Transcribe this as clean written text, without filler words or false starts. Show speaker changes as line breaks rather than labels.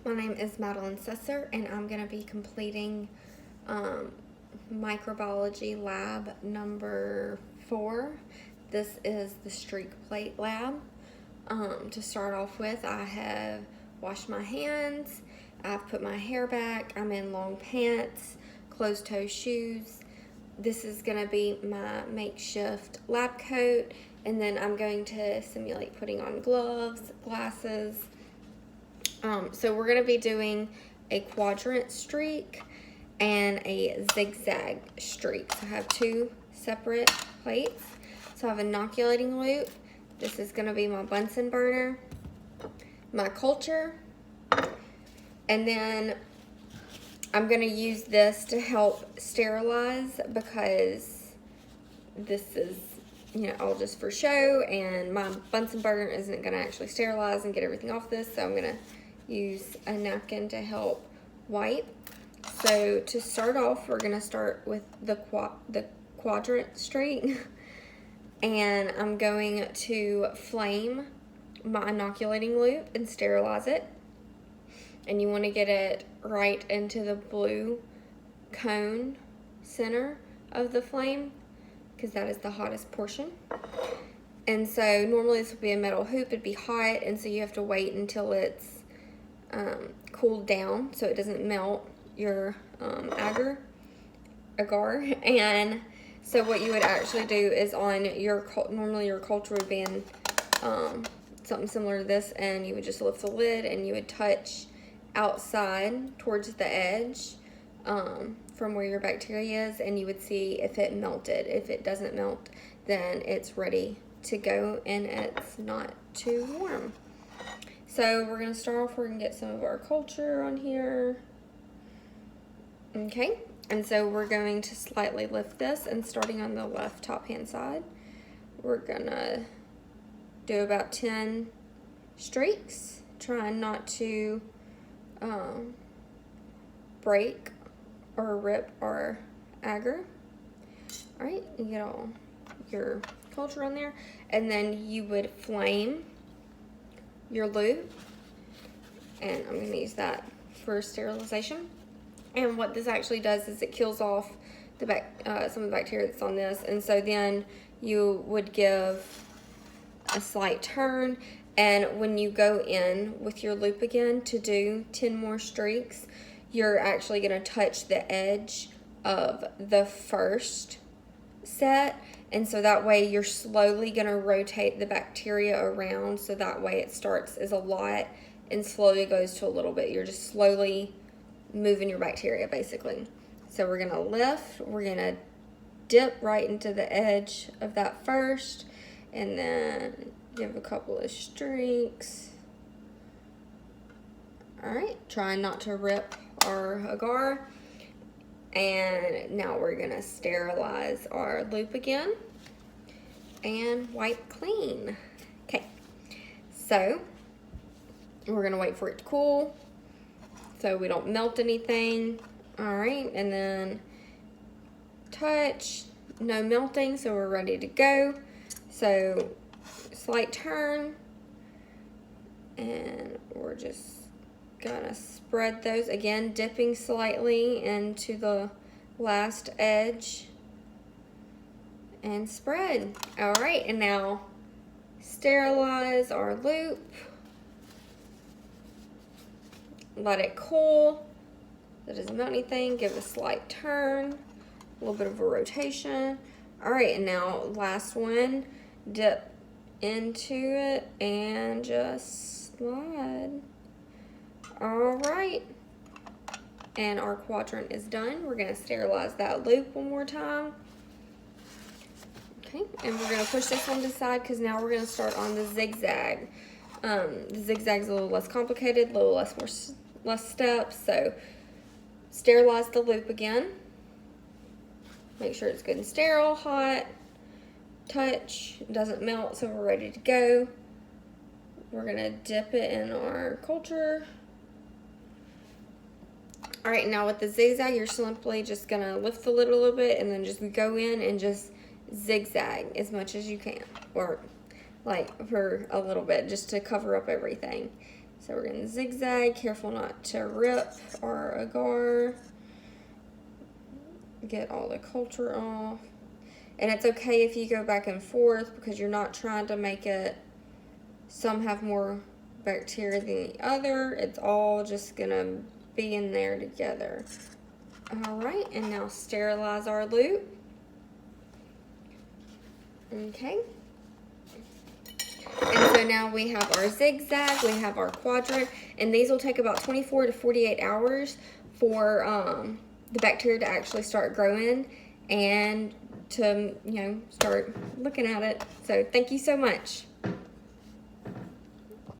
My name is Madeline Sesser, and I'm going to be completing Microbiology lab number 4. This is the streak plate lab. To start off with, I have washed my hands, I've put my hair back, I'm in long pants, closed-toe shoes. This is going to be my makeshift lab coat, and then I'm going to simulate putting on gloves, glasses. So we're going to be doing a quadrant streak and a zigzag streak. So I have two separate plates. So I have an inoculating loop. This is going to be my Bunsen burner, my culture, and then I'm going to use this to help sterilize because this is, all just for show, and my Bunsen burner isn't going to actually sterilize and get everything off this, so I'm going to use a napkin to help wipe. So to start off, we're going to start with the quadrant streak, and I'm going to flame my inoculating loop and sterilize it. And you want to get it right into the blue cone center of the flame because that is the hottest portion. And so normally this would be a metal hoop, it'd be hot, and so you have to wait until it's cooled down so it doesn't melt your agar. And so what you would actually do is on your, normally your culture would be in something similar to this, and you would just lift the lid and you would touch outside towards the edge from where your bacteria is, and you would see if it melted. If it doesn't melt, then it's ready to go and it's not too warm. So we're going to start off, we're going to get some of our culture on here. Okay, and so we're going to slightly lift this, and starting on the left top hand side, we're going to do about 10 streaks, trying not to break or rip our agar. All right, you get all your culture on there, and then you would flame your loop, and I'm going to use that for sterilization. And what this actually does is it kills off the some of the bacteria that's on this, and so then you would give a slight turn, and when you go in with your loop again to do 10 more streaks, you're actually going to touch the edge of the first set, and so that way you're slowly going to rotate the bacteria around, so that way it starts as a lot and slowly goes to a little bit. You're just slowly moving your bacteria basically. So we're going to lift, we're going to dip right into the edge of that first, and then give a couple of streaks. Alright, trying not to rip our agar. And now we're going to sterilize our loop again and wipe clean. Okay, so we're going to wait for it to cool so we don't melt anything. Alright, and then touch, no melting, so we're ready to go. So slight turn, and we're just gonna spread those again, dipping slightly into the last edge and spread. All right, and now sterilize our loop, let it cool. That doesn't melt anything. Give it a slight turn, a little bit of a rotation. All right, and now last one, dip into it and just slide. All right, and our quadrant is done. We're going to sterilize that loop one more time. Okay, and we're going to push this one to the side because now we're going to start on the zigzag. The zigzag's a little less complicated, a little less steps. So sterilize the loop again. Make sure it's good and sterile, hot. Touch, it doesn't melt, so we're ready to go. We're gonna dip it in our culture. All right, now with the zigzag, you're simply just gonna lift the lid a little bit and then just go in and just zigzag as much as you can, or like for a little bit, just to cover up everything. So we're gonna zigzag, careful not to rip our agar. Get all the culture off. And it's okay if you go back and forth because you're not trying to make it, some have more bacteria than the other. It's all just gonna be in there together. All right, and now sterilize our loop. Okay. And so now we have our zigzag, we have our quadrant, and these will take about 24 to 48 hours for the bacteria to actually start growing and to, start looking at it. So thank you so much.